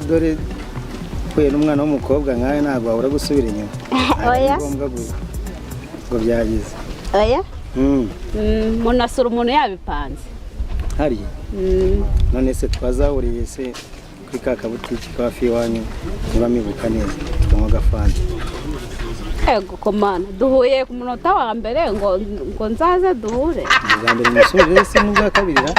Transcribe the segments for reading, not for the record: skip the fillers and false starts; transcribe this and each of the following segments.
dore kwe n'umwana w'umukobwa nkawe ntabwo wabura gusubira inyuma. Oya. Ngo byagize. Oya. Munasura umuntu yabipanze. Hari. None se twazahuriye se kuri ka kabutiki kafi iwanyu niba mibuka neza tunywa gafanta. Ego komana duhuye ku munota wa mbere ngo nzaze duhure. Ubwa mbere musubire se n'ubwa kabiri ra?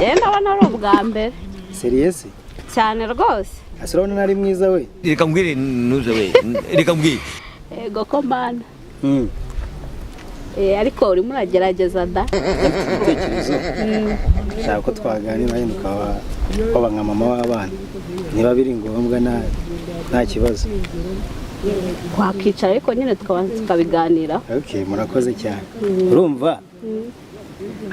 Yenda abana ari ubwa mbere. Serious? Cyane rwose. Asirona nari mwiza we. Reka mbwire nuze we. Reka mbwire. Ego komana. Ariko uri muragerageza da. Igitekerezo. Shaka ko twaganira kwaba nka mama w'abana. Niba biri ngombwa nta kibazo. Wakicara ariko nyine tukabiganira. Okay, murakoze cyane. Urumva?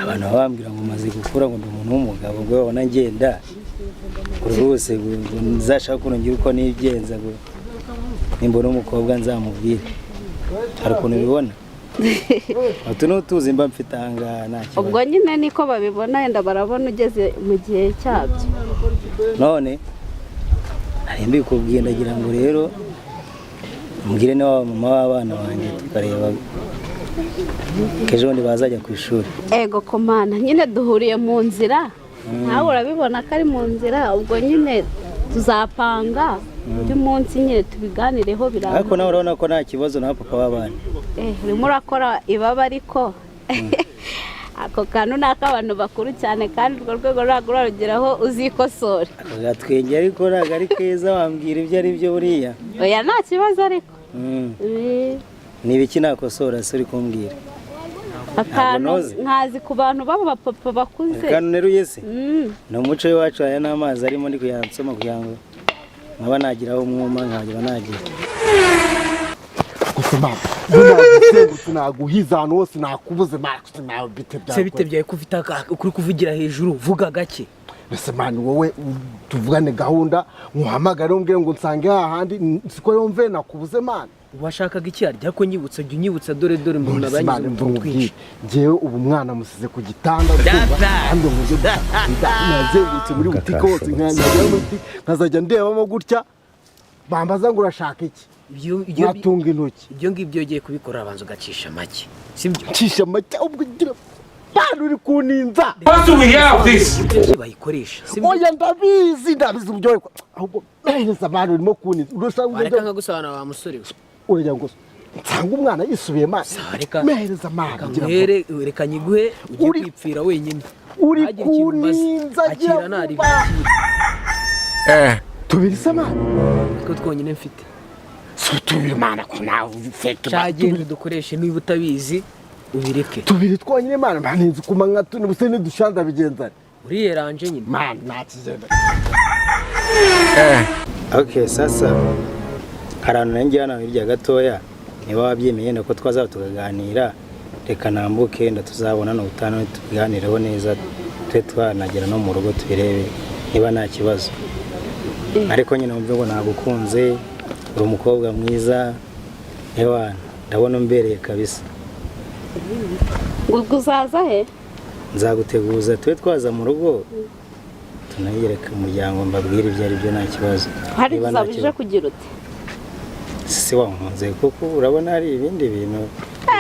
Abantu bambwira ngo maze gukura ngo ndi umuntu w'umugabo ngo babona ngenda. Rwose nzashaka kunongira uko nigenza ngo nimbona umukobwa nzamubwira. Hari ukuntu bibona? Tuzi mba mfite anga nta kibazo. Ubwo nyine niko babibona yenda barabona ugeze mu gihe cyabyo. None ari mbikubwiye ndagira ngo rero mbwire nawe mama w'abana banjye tukareba kejo ndi bazajya ku ishuri. Ego komana nyine duhuriye mu nzira. Nawe urabibona ko ari mu nzira ubwo nyine tuzapanga undi munsi nyine tubiganireho biranga. Ariko nawe urabona ko nta kibazo na papa w'abana. Urimo urakora ibaba ariko ako kantu n'akabantu bakuru cyane kandi urwo rwego rurageraho uzikosora. Gatwenge ariko ntabwo ari keza wambwira ibyo ari byo buriya. Oya nta kibazo ariko. Ni ibiki nakosora se uri kumbwira? Akantu nkazi ku bantu baba papa bakuze. Akantu neruye se? No muco wacu aya n'amazi arimo ndi kuyansoma kugira ngo nkaba nagiraho umwuma nkagira nagira. Kusema nagusengutse naguhiza hano hose nakubuze makuze nawe bite byawe. Se bite byawe kufita kuri kuvugira hejuru vuga gake. Ese mani wowe tuvugane gahunda muhamagare umbwire ngo nsange hahandi siko yomve nakubuze mani. Washakaga iki arya ko nyibutsa jya unyibutsa dore mbona banyize mu twinshi. Jewe ubu mwana musize ku gitanda kandi umuje nazengutse muri butike hose nkazajya ndebamo gutya bambaza ngo urashaka iki. Natunga intoki. Ibyo ngibyo ugiye kubikora abanza ugacisha make. Sibyo? Cisha make ubwo gira bana uri kuninza. What do we have this? Bayikoresha. Oya ndabizi uburyo ahubwo naheza abantu urimo kuninza. Urashaka areka nkagusabana wa musore we. Oya ngo nsanga umwana yisubiye maso. Mehereza amana ngira ngo reka nyiguhe ugiye kwipfira wenyine. Uri kuninza akira nari. Tubirisa amana. Ko twonyine mfite. Tubiri mana ko nawe fake. Cyagende dukoreshe niba utabizi ubireke. Tubiri twonyine mana baninze kumanga tunibuse ni dushanda bigenzana. Uri yeranje nyine. Man nakizenda. Okay, sasa harano nanjye hano hirya gatoya niba wabyemeye nako twazaba tukaganira reka nambuke nda tuzabona no utano tuganiraho neza twe twanagera no mu rugo tubirebe niba nta kibazo. Ariko nyine umve ngo nagukunze uri umukobwa mwiza ewana ndabona umbereye kabisa. Uzaza he? Nzaguteguza twe twaza mu rugo tunayereka umuryango mbabwira ibyo ari byo nta kibazo. Hari uzabije kugira ute? Si wankunze kuko urabona hari ibindi bintu.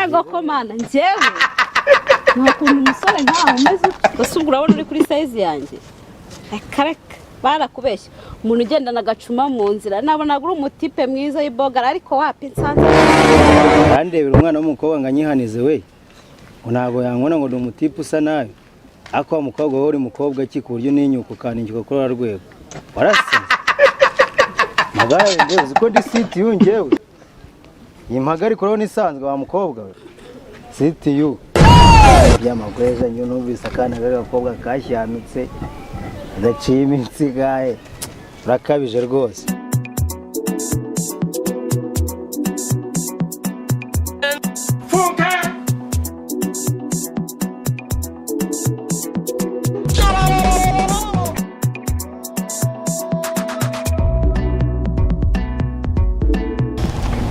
Ego komana njyewe ntakuntu umusore nkaho umeze gusa urabona uri kuri size yanjye. Kareka barakubeshya umuntu ugendana agacuma mu nzira nabona uri umutipe mwiza y'ibogara ariko wapi nsanze. Bandebera umwana w'umukobwa nganyihanize we. Unago yankona ngo ndi umutipe usa nabi. Ako umukobwa wowe uri mukobwa ki ku buryo ninyuka kaninjika kuri rwego. Warase. Magaye ndezo ko ndi city yungewe. Impagari koro nisanzwe wa mukobwa we. City yu. Byamagweja nyo numvise akana gakobwa kashyamitse. Adaciye iminsi gaye. Urakabije rwose.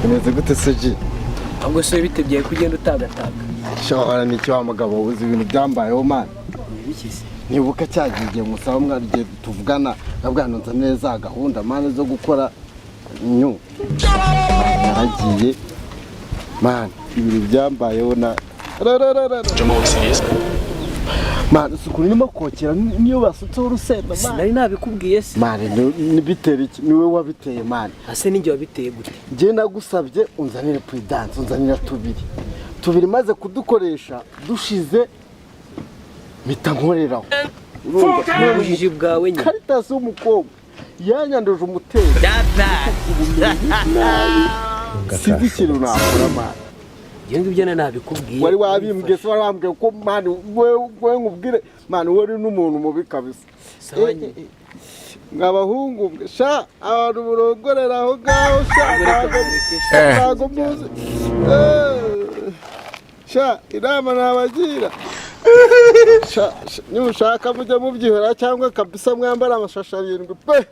Umeze gute seji? Ahubwo se bitebye kugenda utagataga. Shawara ni cyo amagabo uzi ibintu byambayeho man. Bikise. Nibuka cyagiye musaba mwarigiye tuvugana kabwana nzanire za gahunda mane zo gukora nyu yaragiye man ibiri byambayeho na man sukuri nimo kokera niyo basutseho urusenda man sinari nabikubwiye se man ni bitera iki niwe wabiteye man ase ninjye wabiteye gute je nagusabye unzanire prudence unzanira tubiri maze kudukoresha dushize mita nkoreraho ubujiji bwawe nyine Caritas umukobwa yanyanduje umutero sinzi ikintu nakora mani iyo ngibyo nabikubwiye wari wabimbwiye se wari wambwiye ko mani we nkubwire mani we uri n'umuntu mubi kabisa nk'abahungu sha abantu burongorera aho ngaho sha ntago muzi sha inama nabagira nimushaka mujya mubyihora cyangwa kabisa mwambara amashashi 7 pe